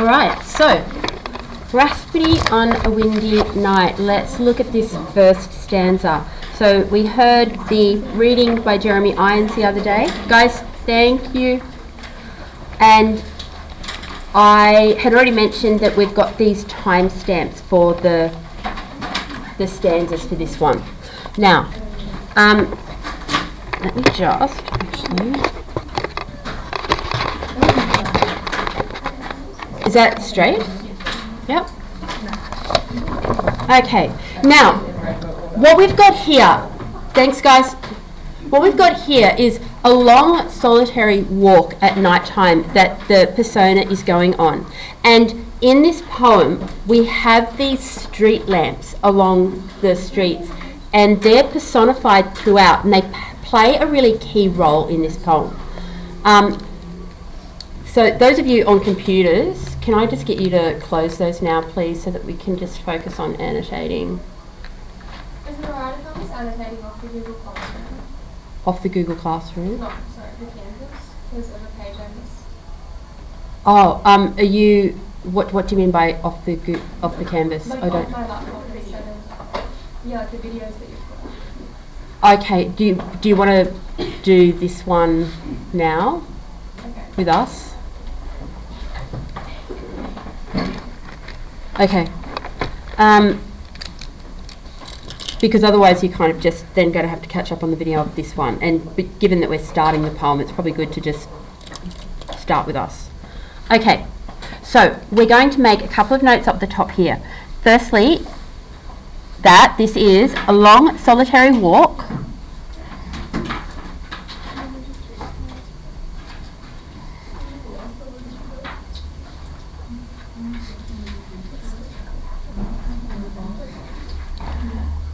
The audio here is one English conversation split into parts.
Alright, so Rhaspody on a windy night. Let's look at this first stanza. So we heard the reading by Jeremy Irons the other day. Guys, thank you. And I had already mentioned that we've got these timestamps for the stanzas for this one. Now, let me just actually... Is that straight? Yep. Okay. Now, what we've got here, thanks guys, what we've got here is a long solitary walk at night time that the persona is going on. And in this poem, we have these street lamps along the streets, and they're personified throughout, and they play a really key role in this poem. So those of you on computers, can I just get you to close those now, please, so that we can just focus on annotating? Is the writer comes annotating off the Google Classroom? Off the Google Classroom? No, sorry, the Canvas. Because of a page I missed. Oh, are you? What do you mean by off the canvas? Like I don't. off my laptop instead of like the videos that you've got. Okay. Do you want to do this one now? Okay. With us? Okay. Because otherwise you kind of just then going to have to catch up on the video of this one. And given that we're starting the poem, it's probably good to just start with us. Okay. So we're going to make a couple of notes up the top here. Firstly, that this is a long solitary walk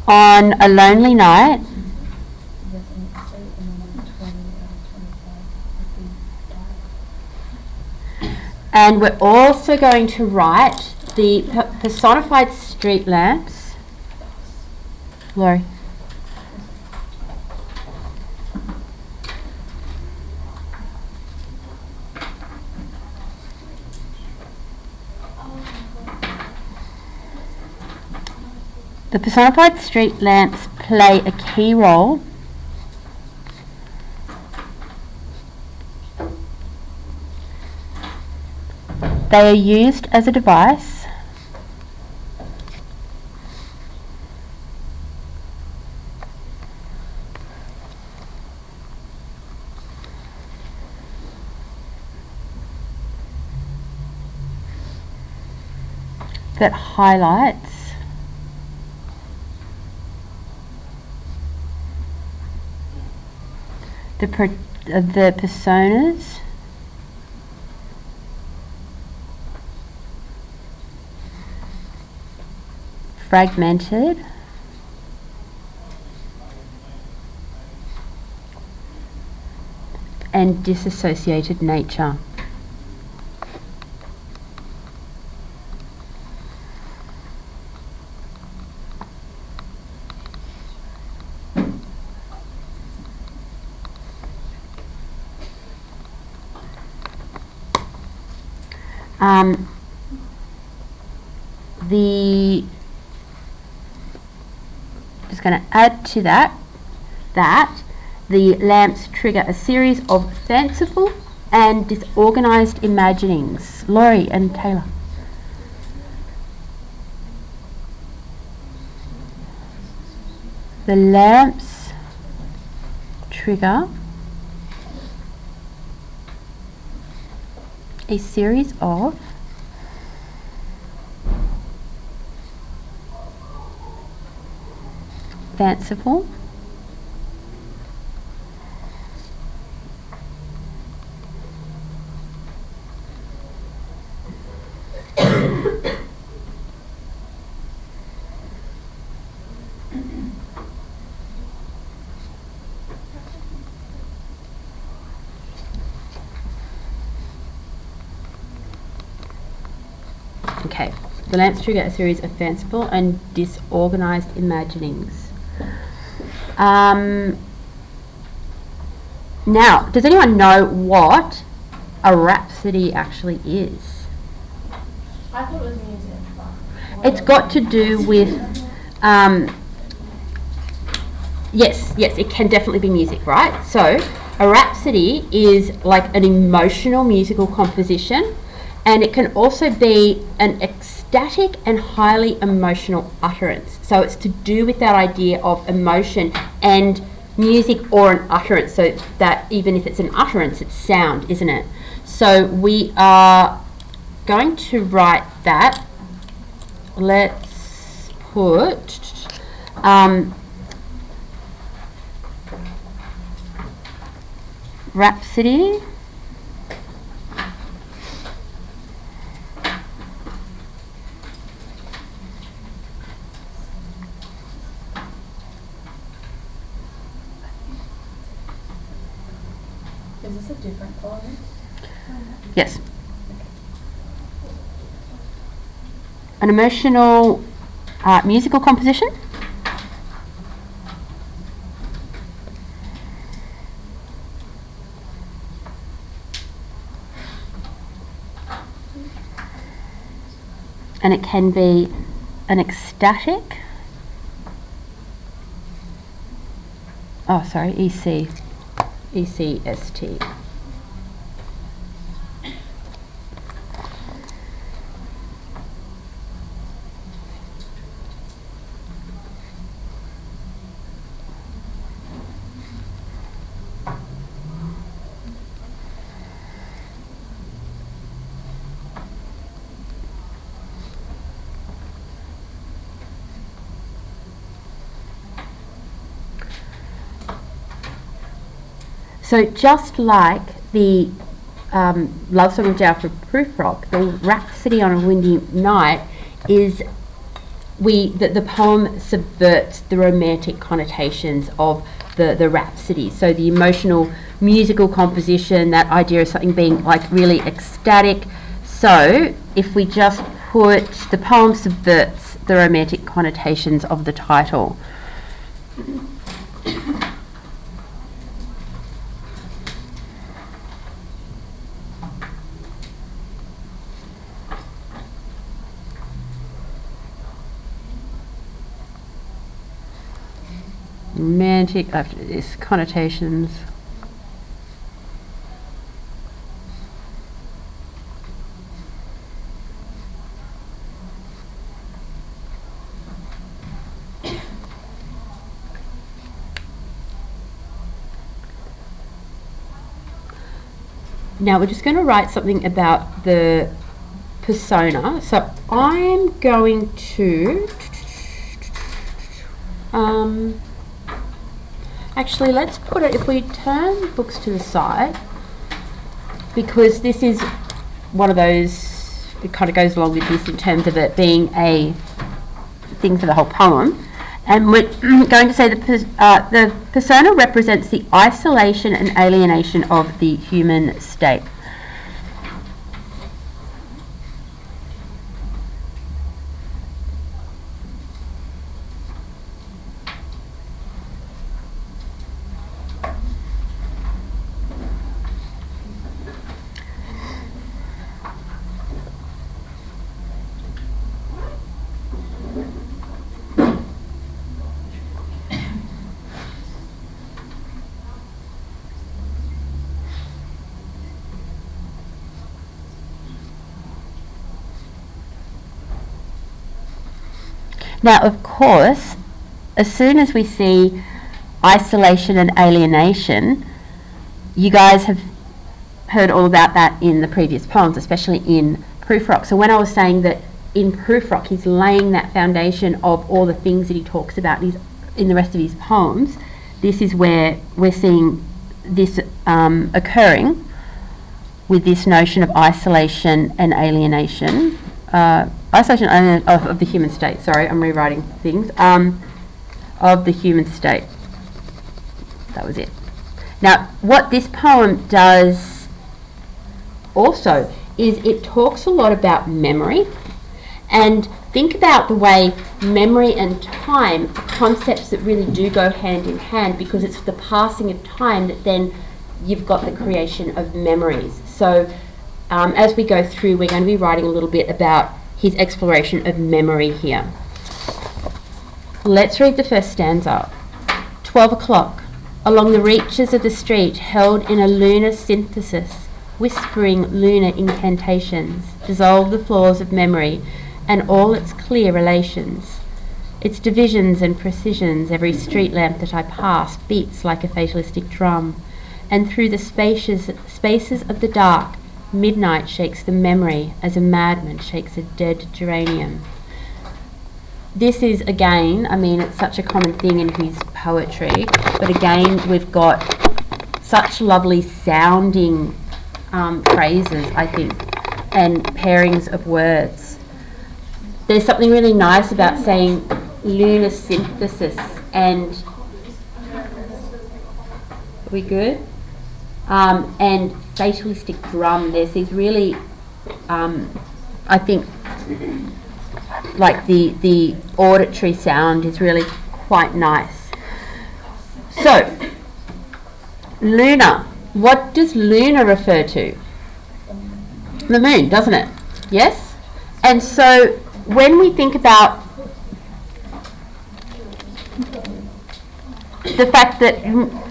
on a lonely night. And we're also going to write the personified street lamps. Laurie. The personified street lamps play a key role They are used as a device that highlights the personas fragmented and disassociated nature. Just going to add to that the lamps trigger a series of fanciful and disorganized imaginings. Laurie and Taylor. The lamps trigger a series of fanciful Okay, the lamps trigger a series of fanciful and disorganized imaginings. Now, does anyone know what a rhapsody actually is? I thought it was music. It's got to do with, yes, it can definitely be music, right? So a rhapsody is like an emotional musical composition, and it can also be an ecstatic and highly emotional utterance. So it's to do with that idea of emotion and music, or an utterance, so that even if it's an utterance, it's sound, isn't it? So we are going to write that. Let's put Rhapsody Is this a different poem? Yes. An emotional musical composition. And it can be an ecstatic. Oh, sorry, ECST. So just like the Love Song of Alfred Prufrock, the Rhapsody on a Windy Night is the poem subverts the romantic connotations of the rhapsody. So the emotional musical composition, that idea of something being like really ecstatic. So if we just put the poem subverts the romantic connotations of the title. Romantic, after this, connotations. Now we're just going to write something about the persona. So I'm going to actually, let's put it, if we turn books to the side, because this is one of those, it kind of goes along with this in terms of it being a thing for the whole poem. And we're going to say the persona represents the isolation and alienation of the human state. Now, of course, as soon as we see isolation and alienation, you guys have heard all about that in the previous poems, especially in Prufrock. So when I was saying that in Prufrock he's laying that foundation of all the things that he talks about in the rest of his poems, this is where we're seeing this occurring with this notion of isolation and alienation. Isolation of the human state, sorry, I'm rewriting things, of the human state. That was it. Now, what this poem does also is it talks a lot about memory, and think about the way memory and time are concepts that really do go hand in hand, because it's the passing of time that then you've got the creation of memories. So as we go through, we're going to be writing a little bit about his exploration of memory here. Let's read the first stanza. 12 o'clock. Along the reaches of the street, held in a lunar synthesis, whispering lunar incantations, dissolve the flaws of memory and all its clear relations. Its divisions and precisions, every street lamp that I pass beats like a fatalistic drum, and through the spaces of the dark, midnight shakes the memory as a madman shakes a dead geranium. This is, again, I mean, it's such a common thing in his poetry, but again, we've got such lovely sounding phrases, I think, and pairings of words. There's something really nice about saying lunar synthesis, and are we good? And fatalistic drum. There's these really, I think, like the auditory sound is really quite nice. So, lunar. What does lunar refer to? The moon, doesn't it? Yes? And so, when we think about the fact that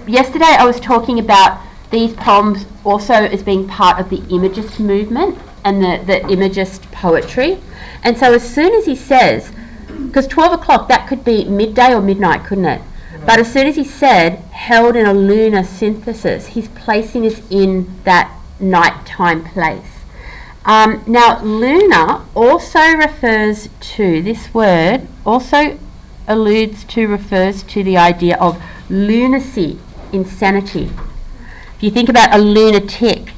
yesterday I was talking about these poems also as being part of the Imagist movement and the Imagist poetry. And so as soon as he says, because 12 o'clock, that could be midday or midnight, couldn't it? But as soon as he said, held in a lunar synthesis, he's placing us in that nighttime place. Now, lunar also refers to, this word also refers to the idea of lunacy, insanity. If you think about a lunatic,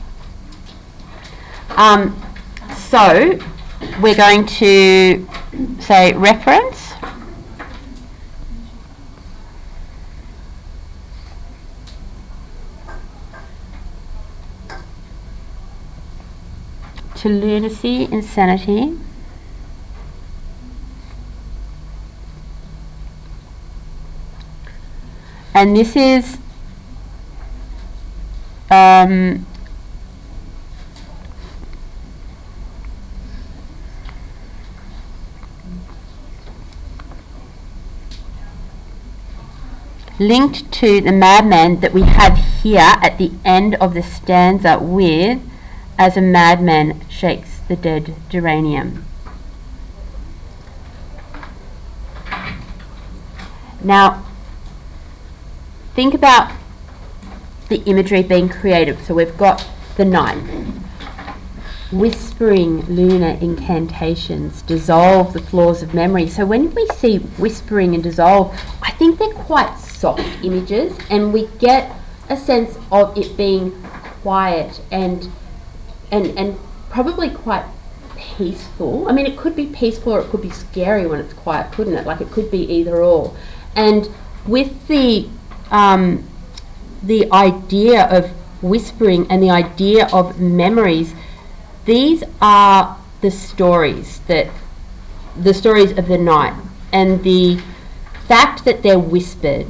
so we're going to say reference to lunacy, insanity. And this is linked to the madman that we have here at the end of the stanza with, as a madman shakes the dead geranium. Now, think about the imagery being created. So we've got the night, whispering lunar incantations, dissolve the flaws of memory. So when we see whispering and dissolve, I think they're quite soft images, and we get a sense of it being quiet and probably quite peaceful. I mean, it could be peaceful or it could be scary when it's quiet, couldn't it? Like, it could be either or. And with the idea of whispering and the idea of memories, these are the stories of the night, and the fact that they're whispered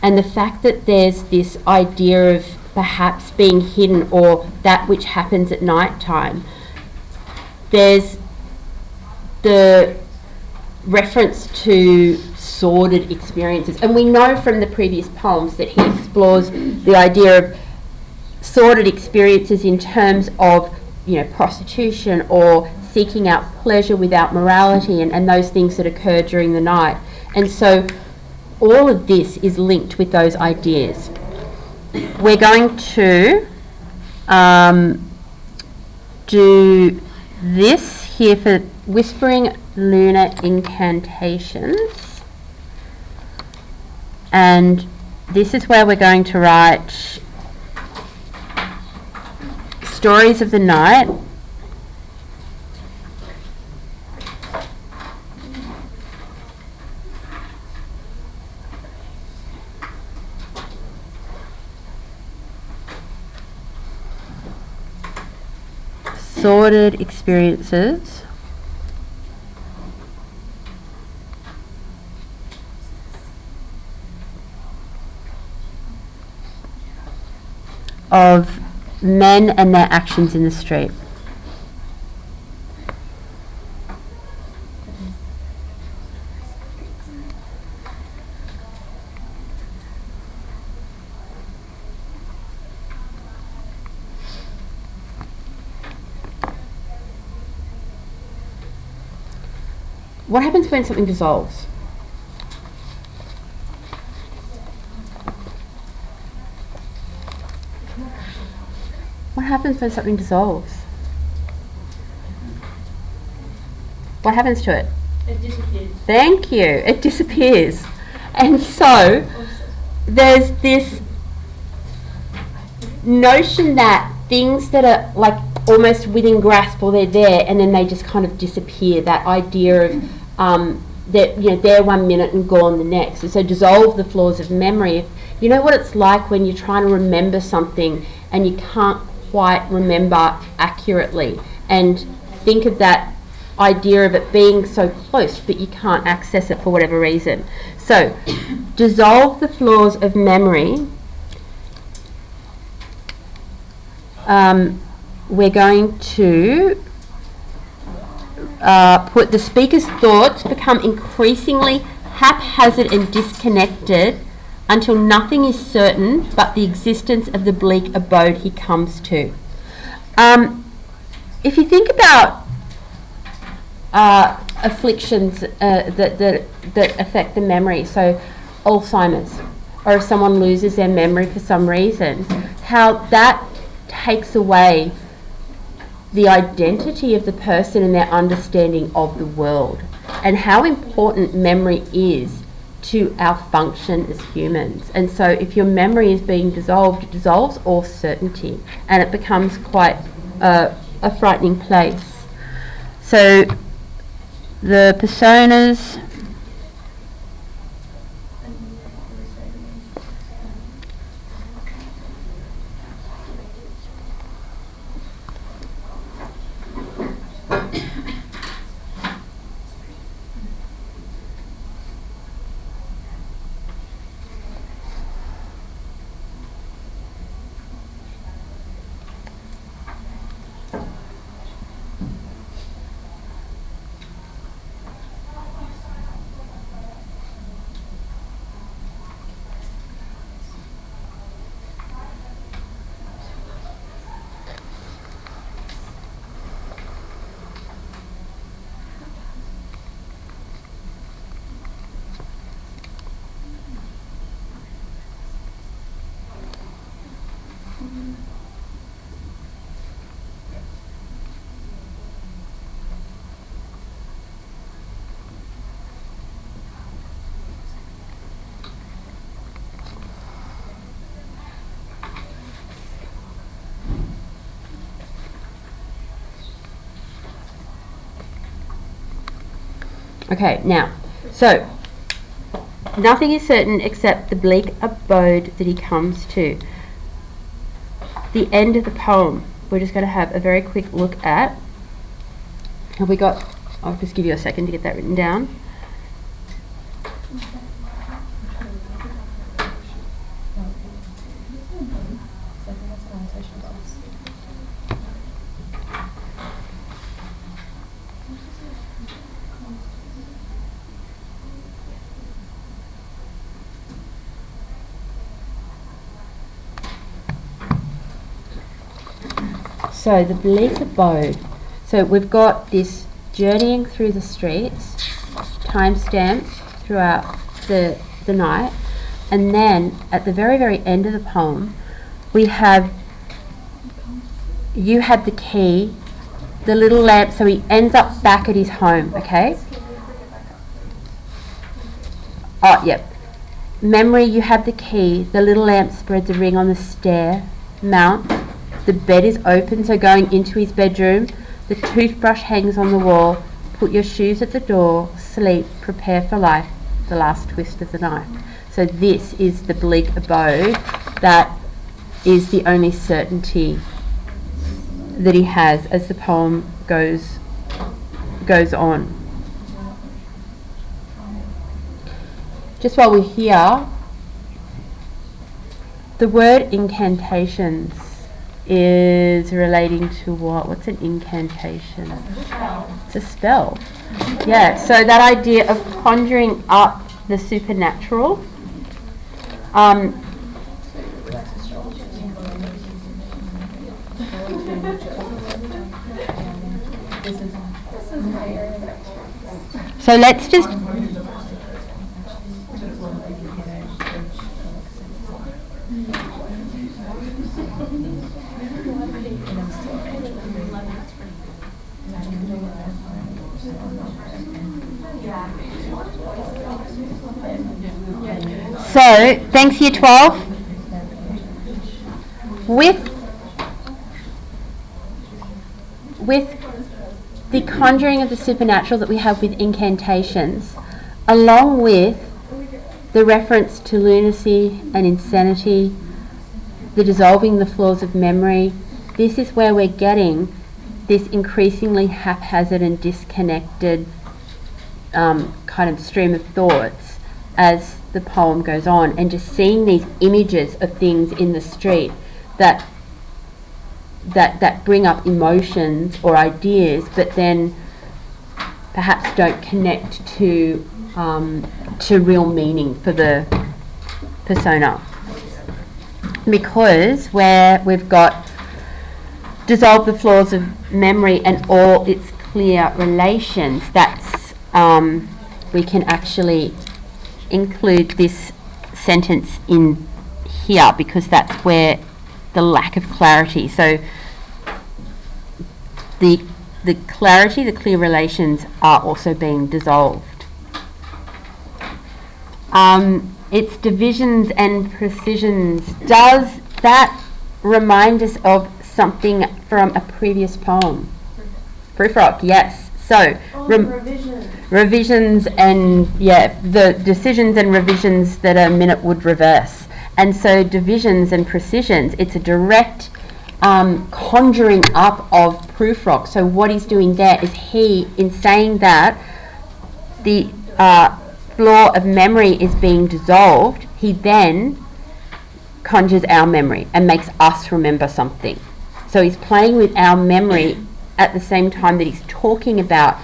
and the fact that there's this idea of perhaps being hidden or that which happens at night time. There's the reference to sordid experiences, and we know from the previous poems that he explores the idea of sordid experiences in terms of, prostitution or seeking out pleasure without morality and those things that occur during the night. And so all of this is linked with those ideas. We're going to do this here for whispering lunar incantations, and this is where we're going to write stories of the night, sordid experiences of men and their actions in the street. What happens when something dissolves? What happens when something dissolves? What happens to it? It disappears. Thank you. It disappears. And so there's this notion that things that are like almost within grasp, or they're there and then they just kind of disappear. That idea of that, you know, they're 1 minute and gone the next. And so dissolve the flaws of memory. You know what it's like when you're trying to remember something and you can't quite remember accurately, and think of that idea of it being so close but you can't access it for whatever reason. So dissolve the flaws of memory. We're going to put the speaker's thoughts become increasingly haphazard and disconnected until nothing is certain but the existence of the bleak abode he comes to. If you think about afflictions that affect the memory, so Alzheimer's, or if someone loses their memory for some reason, how that takes away the identity of the person and their understanding of the world, and how important memory is to our function as humans. And so if your memory is being dissolved, it dissolves all certainty and it becomes quite a frightening place. So the personas, okay, now, so nothing is certain except the bleak abode that he comes to. The end of the poem, we're just going to have a very quick look at. Have we got, I'll just give you a second to get that written down. So the bleak abode. So we've got this journeying through the streets, time-stamped throughout the night, and then at the very, very end of the poem, we have, you had the key, the little lamp, so he ends up back at his home, okay? Oh, yep. Memory, you have the key, the little lamp spreads a ring on the stair, mount. The bed is open, so going into his bedroom. The toothbrush hangs on the wall. Put your shoes at the door. Sleep. Prepare for life. The last twist of the knife. So this is the bleak abode. That is the only certainty that he has as the poem goes on. Just while we're here, the word incantations is relating to what? What's an incantation? It's a spell. Yeah, so that idea of conjuring up the supernatural. So let's just... So, thanks Year 12. With the conjuring of the supernatural that we have with incantations, along with the reference to lunacy and insanity, the dissolving the flaws of memory, this is where we're getting this increasingly haphazard and disconnected kind of stream of thoughts as the poem goes on, and just seeing these images of things in the street that bring up emotions or ideas, but then perhaps don't connect to real meaning for the persona. Because where we've got dissolve the flaws of memory and all its clear relations, that's we can actually include this sentence in here, because that's where the lack of clarity. So the clarity, the clear relations are also being dissolved. It's divisions and precisions. Does that remind us of something from a previous poem? Prufrock, yes. So revisions and the decisions and revisions that a minute would reverse. And so divisions and precisions, it's a direct conjuring up of Prufrock. So what he's doing there is he, in saying that the flaw of memory is being dissolved, he then conjures our memory and makes us remember something. So he's playing with our memory at the same time that he's talking about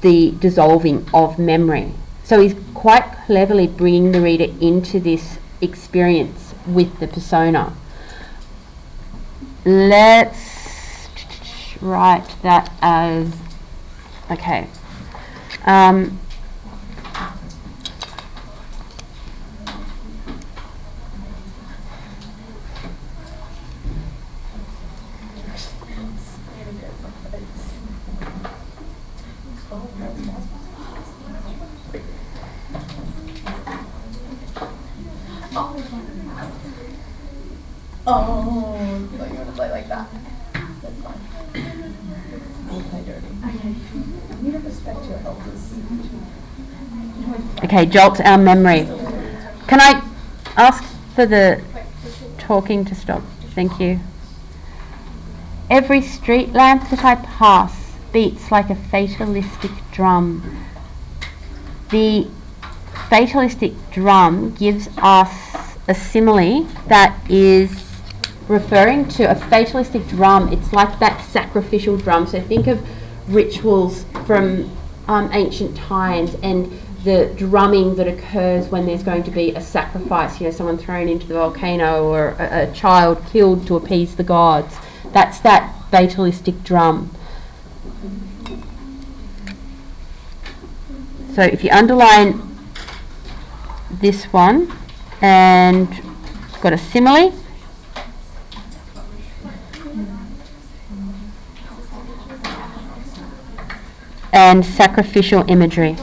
the dissolving of memory. So he's quite cleverly bringing the reader into this experience with the persona. Let's write that as, okay. Oh, so you want to play like that? That's fine. I'll play dirty. Okay. You need to respect your elders. Okay, jolt our memory. Can I ask for the talking to stop? Thank you. Every street lamp that I pass beats like a fatalistic drum. The fatalistic drum gives us a simile that is referring to a fatalistic drum. It's like that sacrificial drum. So think of rituals from ancient times and the drumming that occurs when there's going to be a sacrifice, someone thrown into the volcano or a child killed to appease the gods. That's that fatalistic drum. So if you underline this one and got a simile, and sacrificial imagery.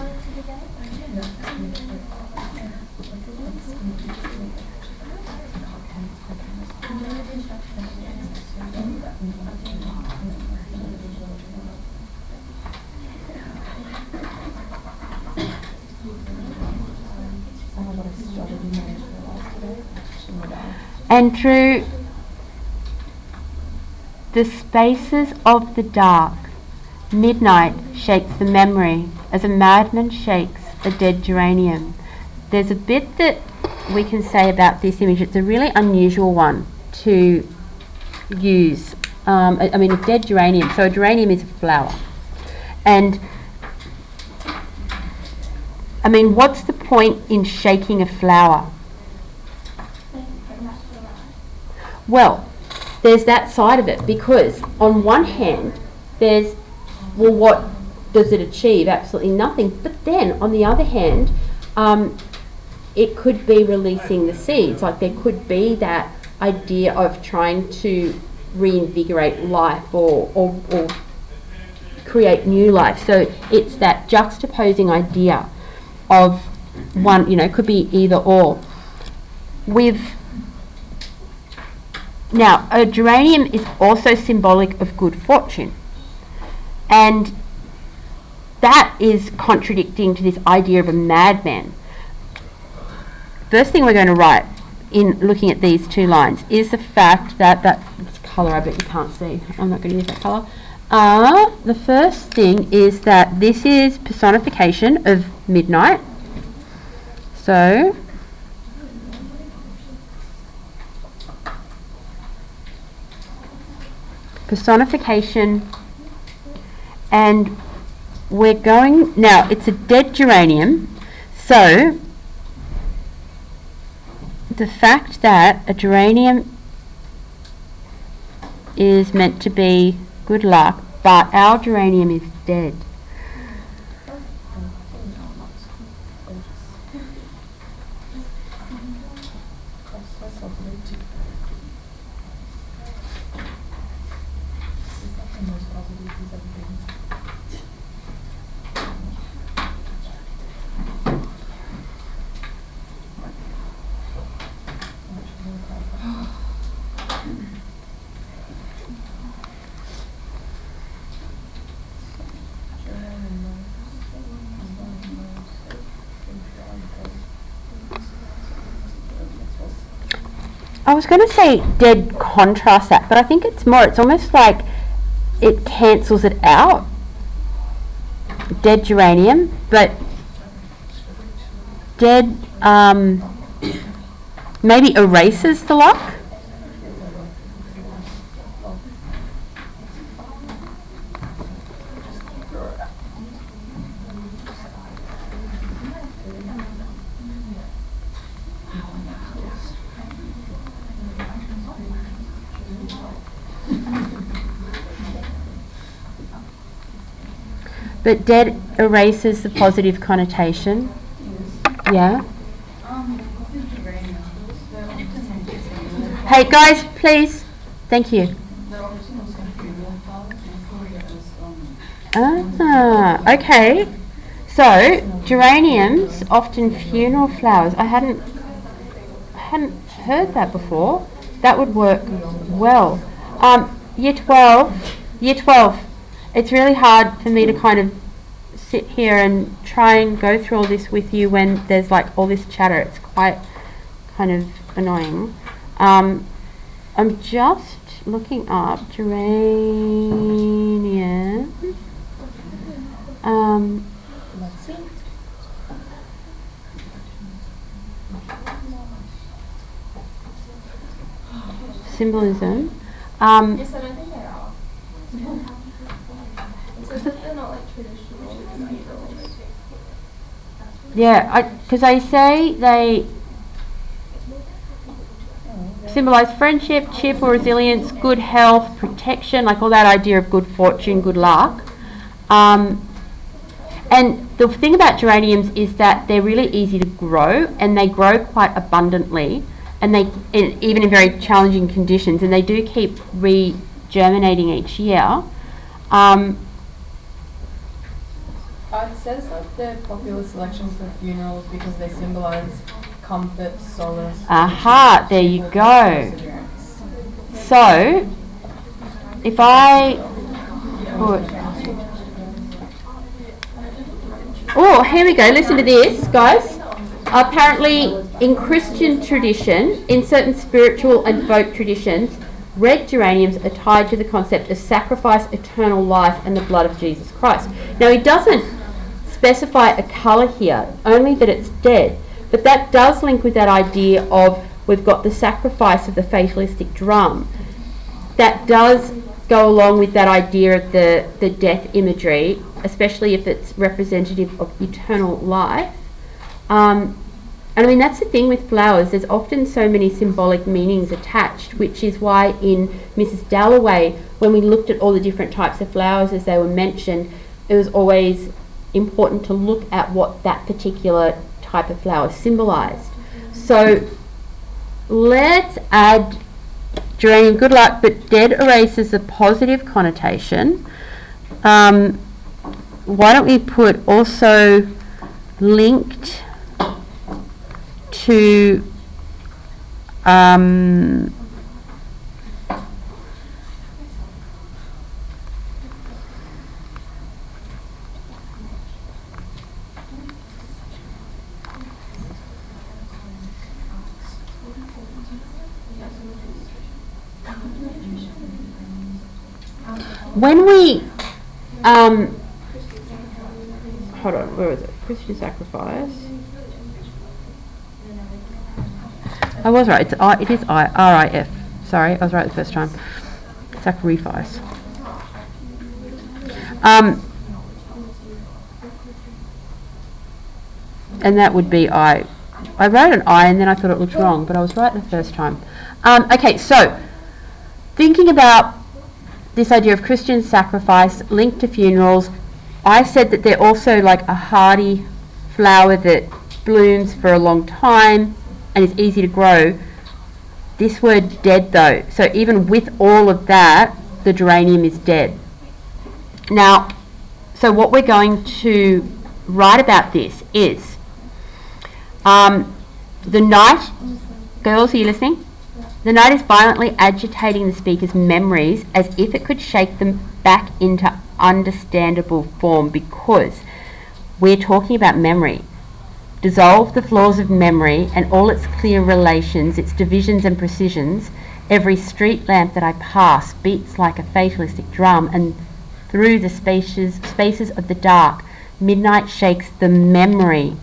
And through the spaces of the dark, midnight shakes the memory as a madman shakes a dead geranium. There's a bit that we can say about this image. It's a really unusual one to use. I mean, a dead geranium. So a geranium is a flower. And I mean, what's the point in shaking a flower? Well, there's that side of it, because on one hand, there's, well, does it achieve? Absolutely nothing. But then, on the other hand, it could be releasing the seeds. Like there could be that idea of trying to reinvigorate life or create new life. So it's that juxtaposing idea of one, could be either or. Now, a geranium is also symbolic of good fortune. And that is contradicting to this idea of a madman. First thing we're going to write in looking at these two lines is the fact that this colour, I bet you can't see. I'm not going to use that colour. The first thing is that this is personification of midnight. So, personification, and we're going, now it's a dead geranium, so the fact that a geranium is meant to be good luck, but our geranium is dead. I was going to say dead contrasts that, but I think it's almost like it cancels it out. Dead geranium, but dead maybe erases the luck. But dead erases the positive connotation. Yeah. Hey guys, please. Thank you. Okay. So geraniums, often funeral flowers. I hadn't heard that before. That would work well. Year 12. It's really hard for me to kind of sit here and try and go through all this with you when there's like all this chatter. It's quite kind of annoying. I'm just looking up geranium. Symbolism. Yes, I don't think they are. They're not like traditional. Yeah, because I say they symbolise friendship, cheerful resilience, good health, protection, like all that idea of good fortune, good luck. And the thing about geraniums is that they're really easy to grow, and they grow quite abundantly, and even in very challenging conditions, and they do keep re-germinating each year. It says like they're popular selections for funerals because they symbolise comfort, solace. Aha, there you go. So, if I put... Oh, here we go. Listen to this, guys. Apparently, in Christian tradition, in certain spiritual and folk traditions, red geraniums are tied to the concept of sacrifice, eternal life, and the blood of Jesus Christ. Now, he doesn't specify a colour here, only that it's dead. But that does link with that idea of we've got the sacrifice of the fatalistic drum. That does go along with that idea of the death imagery, especially if it's representative of eternal life. And I mean, that's the thing with flowers. There's often so many symbolic meanings attached, which is why in Mrs. Dalloway, when we looked at all the different types of flowers as they were mentioned, it was always important to look at what that particular type of flower symbolised. So let's add geranium, good luck, but dead erases a positive connotation. Why don't we put also linked to when we hold on, where is it? Christian sacrifice. I was right. It's I. It is R-I-F. Sorry, I was right the first time. Sacrifice. And that would be I. I wrote an I and then I thought it looked wrong, but I was right the first time. Okay, so thinking about this idea of Christian sacrifice linked to funerals, I said that they're also like a hardy flower that blooms for a long time and is easy to grow. This word dead though, so even with all of that, the geranium is dead. Now, so what we're going to write about this is the knight, girls, are you listening? The knight is violently agitating the speaker's memories as if it could shake them back into understandable form, because we're talking about memory. Dissolve the flaws of memory and all its clear relations, its divisions and precisions. Every street lamp that I pass beats like a fatalistic drum, and through the spaces of the dark, midnight shakes the memory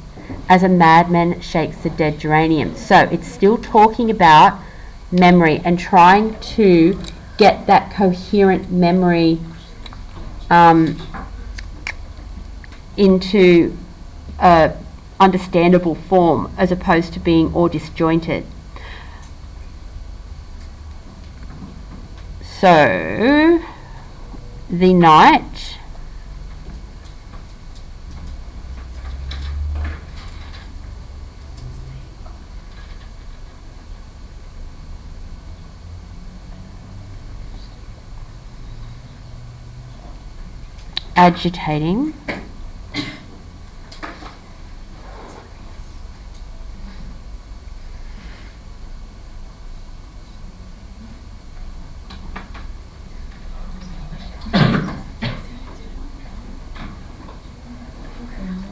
as a madman shakes the dead geranium. So it's still talking about memory and trying to get that coherent memory into a understandable form as opposed to being all disjointed. So the knight agitating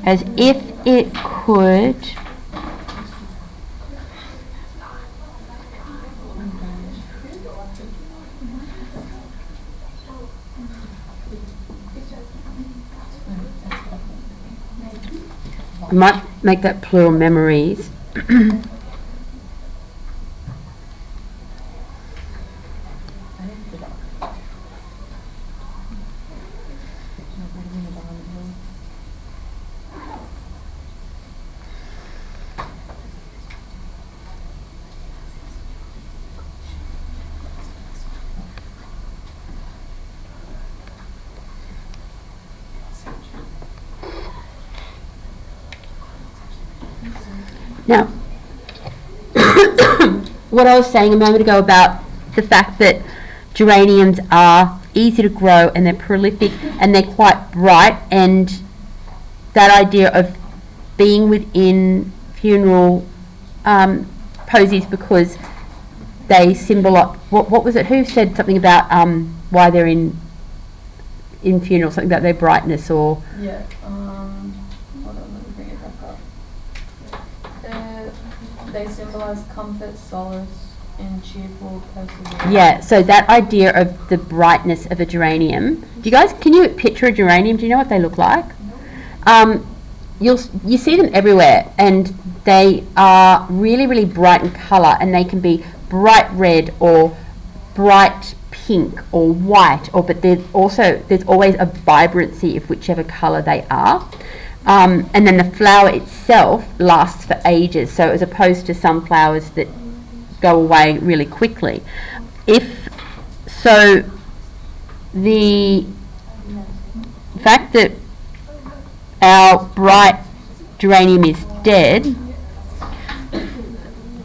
as if it could I might make that plural memories. Now, what I was saying a moment ago about the fact that geraniums are easy to grow and they're prolific and they're quite bright, and that idea of being within funeral posies because they symbolize, what was it, who said something about why they're in funerals, something about their brightness or... Yeah, hold on, let me bring it back up. They symbolise comfort, solace, and cheerful perseverance. Yeah, so that idea of the brightness of a geranium. Do you guys, can you picture a geranium? Do you know what they look like? You see them everywhere, and they are really, really bright in colour, and they can be bright red or bright pink or white, but there's always a vibrancy of whichever colour they are. And then the flower itself lasts for ages, so as opposed to some flowers that go away really quickly. fact that our bright geranium is dead,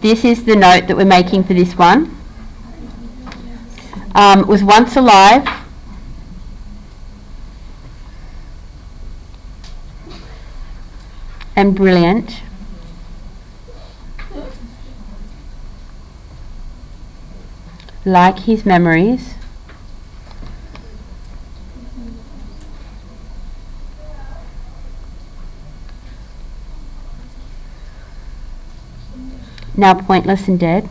this is the note that we're making for this one. Was once alive, and brilliant, like his memories, now pointless and dead.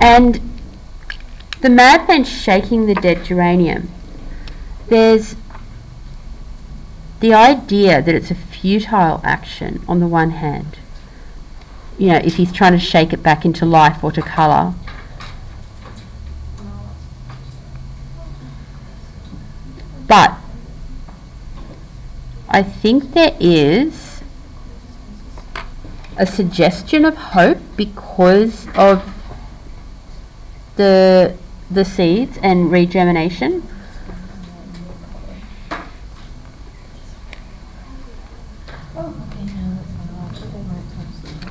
And the madman shaking the dead geranium, there's the idea that it's a futile action on the one hand, you know, if he's trying to shake it back into life or to colour. But I think there is a suggestion of hope because of the seeds and regermination.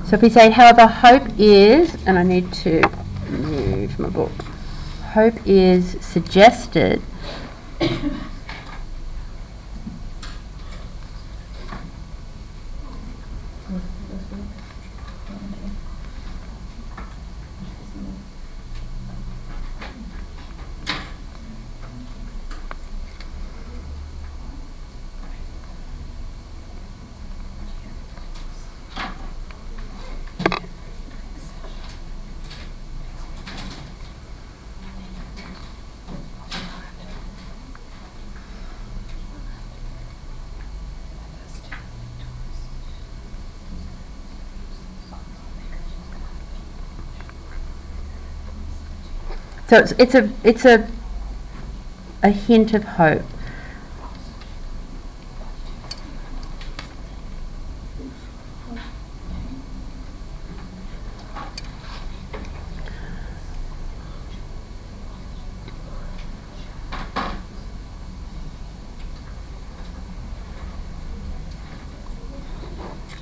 So if we say, however, hope is, and I need to move my book, hope is suggested so it's a hint of hope.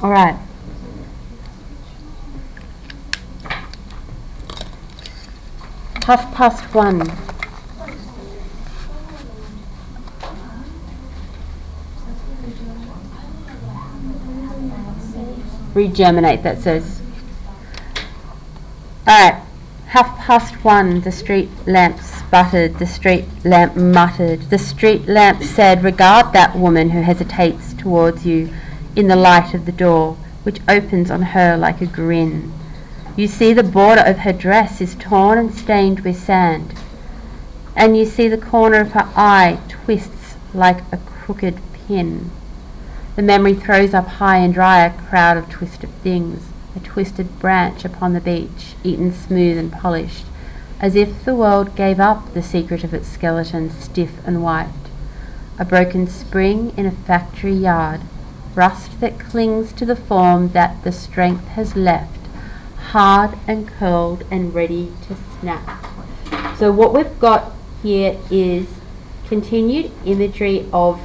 All right. (1:30). Regerminate, that says. Alright, (1:30). The street lamp sputtered, the street lamp muttered, the street lamp said, regard that woman who hesitates towards you in the light of the door, which opens on her like a grin. You see the border of her dress is torn and stained with sand, and you see the corner of her eye twists like a crooked pin. The memory throws up high and dry a crowd of twisted things, a twisted branch upon the beach, eaten smooth and polished, as if the world gave up the secret of its skeleton, stiff and white. A broken spring in a factory yard, rust that clings to the form that the strength has left, hard and curled and ready to snap. So what we've got here is continued imagery of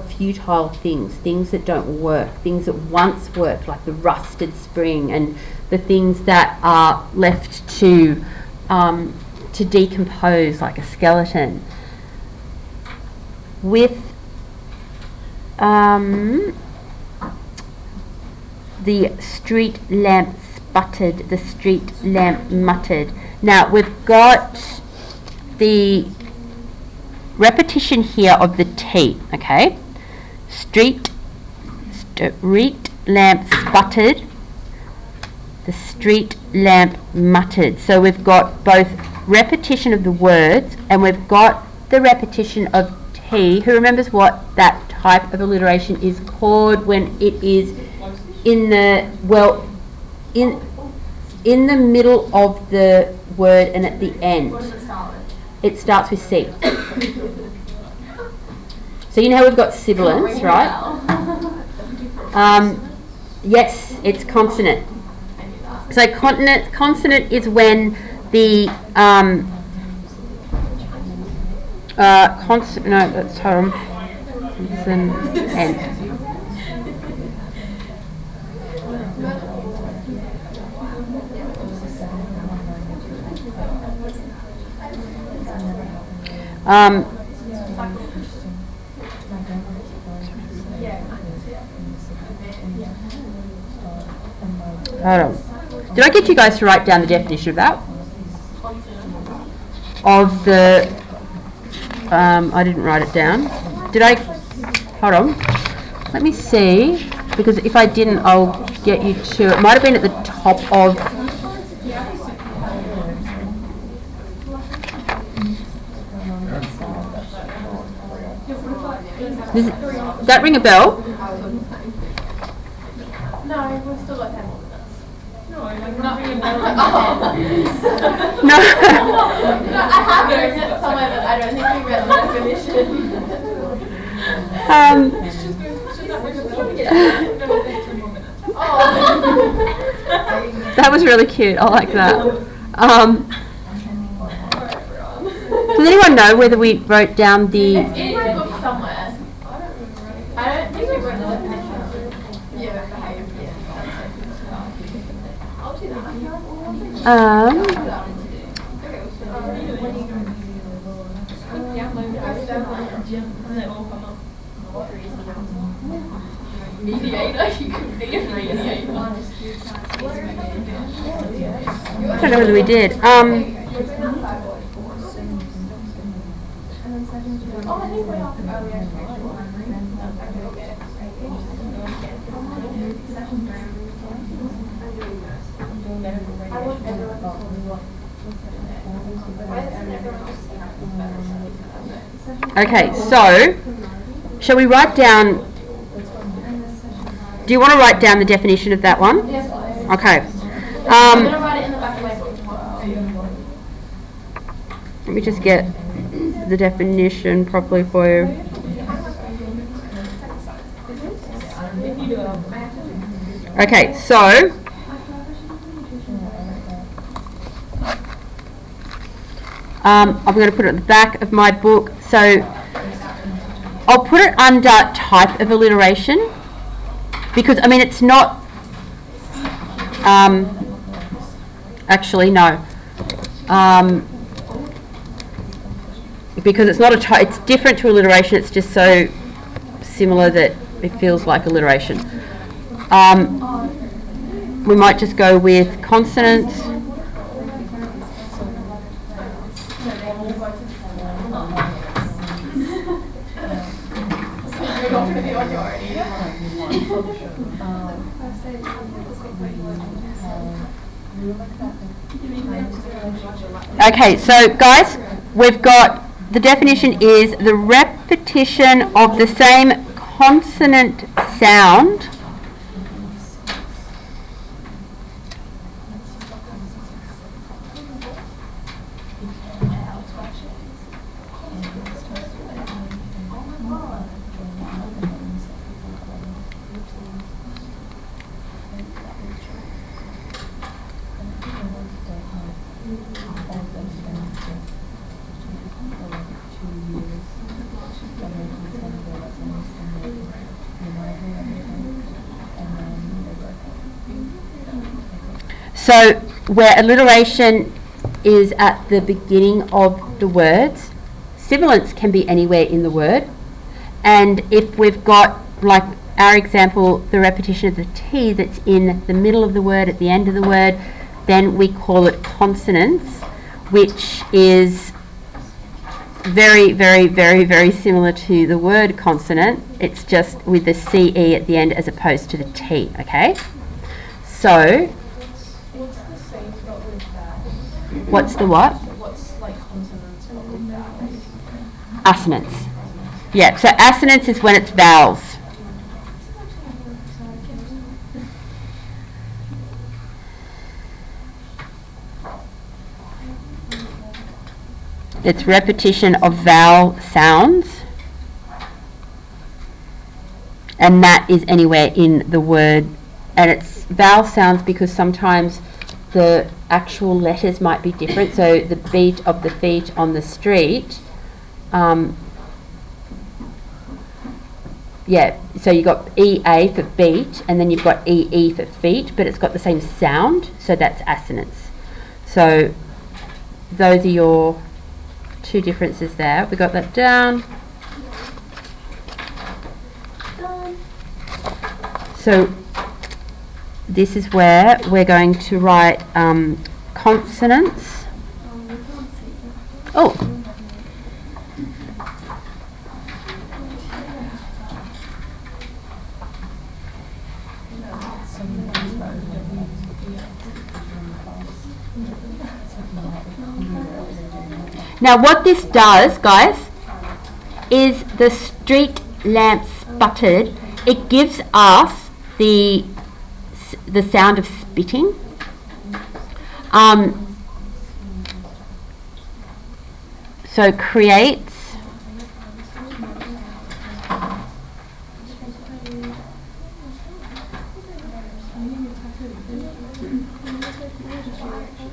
futile things that don't work, things that once worked, like the rusted spring, and the things that are left to decompose like a skeleton. With the street lamp sputtered, the street lamp muttered. Now we've got the repetition here of the T, okay? Street lamp sputtered, the street lamp muttered. So we've got both repetition of the words and we've got the repetition of T. Who remembers what that type of alliteration is called when it is in the middle of the word and at the end? What does it start with? It starts with C. So you know how we've got sibilants, right? Yes, it's consonant. So consonant is when the no, that's hold on. It's an N. Hold on. Did I get you guys to write down the definition of that? Of the, I didn't write it down. Did I? Hold on. Let me see, because if I didn't, I'll get you to. It might have been at the top of. Does that ring a bell? No, we've still got 10 more minutes. No. I have written it somewhere, but I don't think we read the definition. That was really cute. I like that. Does anyone know whether we wrote down the? It's in my book somewhere. I don't think we wrote the definition. Yeah, I'll do mediator, you could be a mediator. I don't know whether we did. Oh, I think we are. Okay, so shall we write down? Do you want to write down the definition of that one? Yes, Okay. I'm going to write it in the back of my book. Let me just get the definition properly for you. Okay, so I'm going to put it at the back of my book. So I'll put it under type of alliteration because I mean it's not. Actually, no. Because it's not a type. It's different to alliteration. It's just so similar that it feels like alliteration. We might just go with consonants. Okay, so guys, we've got the definition is the repetition of the same consonant sound So where alliteration is at the beginning of the words, sibilants can be anywhere in the word. And if we've got, like our example, the repetition of the T that's in the middle of the word, at the end of the word, then we call it consonants, which is very, very, very, very similar to the word consonant. It's just with the CE at the end as opposed to the T, okay? So, what's the what? What's like consonants but with vowels? Assonance. Yeah, so assonance is when it's vowels. It's repetition of vowel sounds. And that is anywhere in the word and it's vowel sounds because sometimes the actual letters might be different. So the beat of the feet on the street, so you've got EA for beat, and then you've got EE for feet, but it's got the same sound, so that's assonance. So those are your two differences there. We got that down. So this is where we're going to write consonants. Oh. Now what this does, guys, is the street lamp sputtered. It gives us the sound of spitting. So creates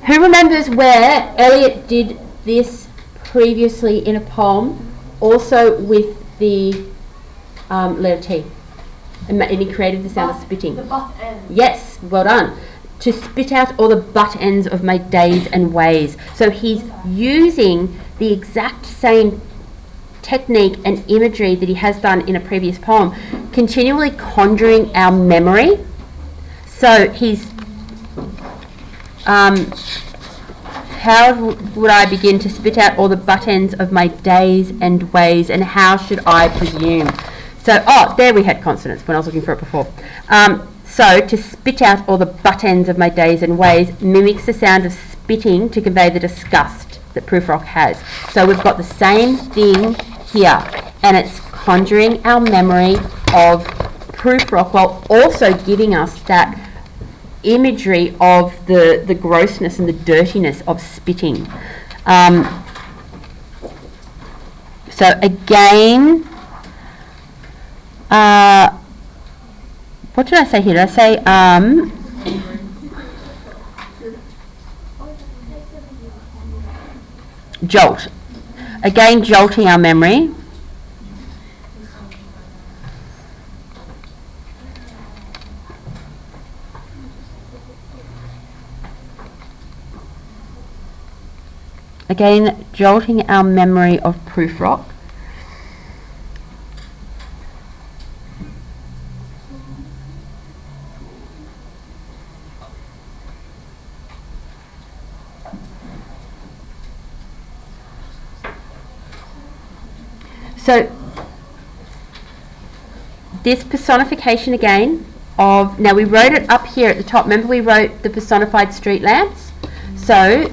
Who remembers where Eliot did this previously in a poem, also with the letter T? And he created the sound of spitting. The butt end. Yes, well done. To spit out all the butt ends of my days and ways. So he's using the exact same technique and imagery that he has done in a previous poem, continually conjuring our memory. So he's how would I begin to spit out all the butt ends of my days and ways, and how should I presume? So, there we had consonants when I was looking for it before. So, to spit out all the butt ends of my days and ways mimics the sound of spitting to convey the disgust that Prufrock has. So we've got the same thing here, and it's conjuring our memory of Prufrock while also giving us that imagery of the grossness and the dirtiness of spitting. So again, what did I say here? Did I say jolt? Again, jolting our memory. Again, jolting our memory of Prufrock. So, this personification again of, now we wrote it up here at the top. Remember we wrote the personified street lamps? So,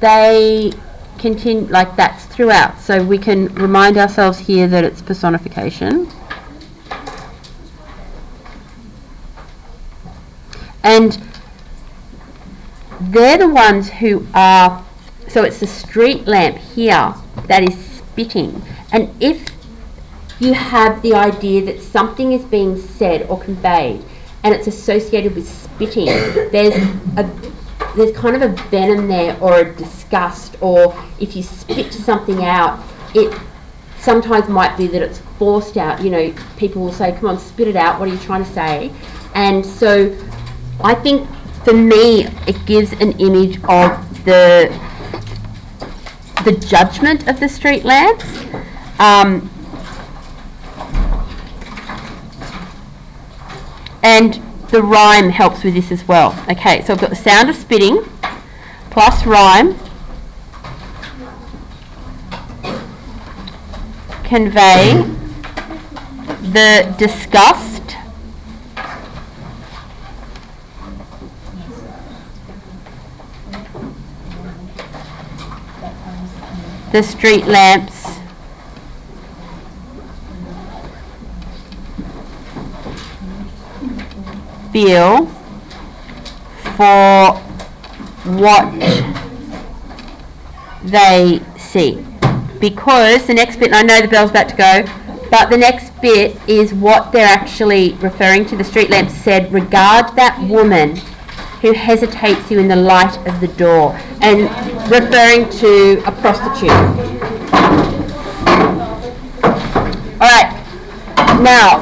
they continue, like that's throughout. So we can remind ourselves here that it's personification. And they're the ones who are, so it's the street lamp here that is spitting. And if you have the idea that something is being said or conveyed and it's associated with spitting, there's kind of a venom there, or a disgust, or if you spit something out, it sometimes might be that it's forced out. You know, people will say, come on, spit it out, what are you trying to say? And so I think for me it gives an image of the judgment of the street lamps. And the rhyme helps with this as well. Okay, so I've got the sound of spitting plus rhyme. Convey the disgust the street lamps feel for what they see. Because the next bit, and I know the bell's about to go, but the next bit is what they're actually referring to. The street lamp said, regard that woman who hesitates you in the light of the door, and referring to a prostitute. Alright, now,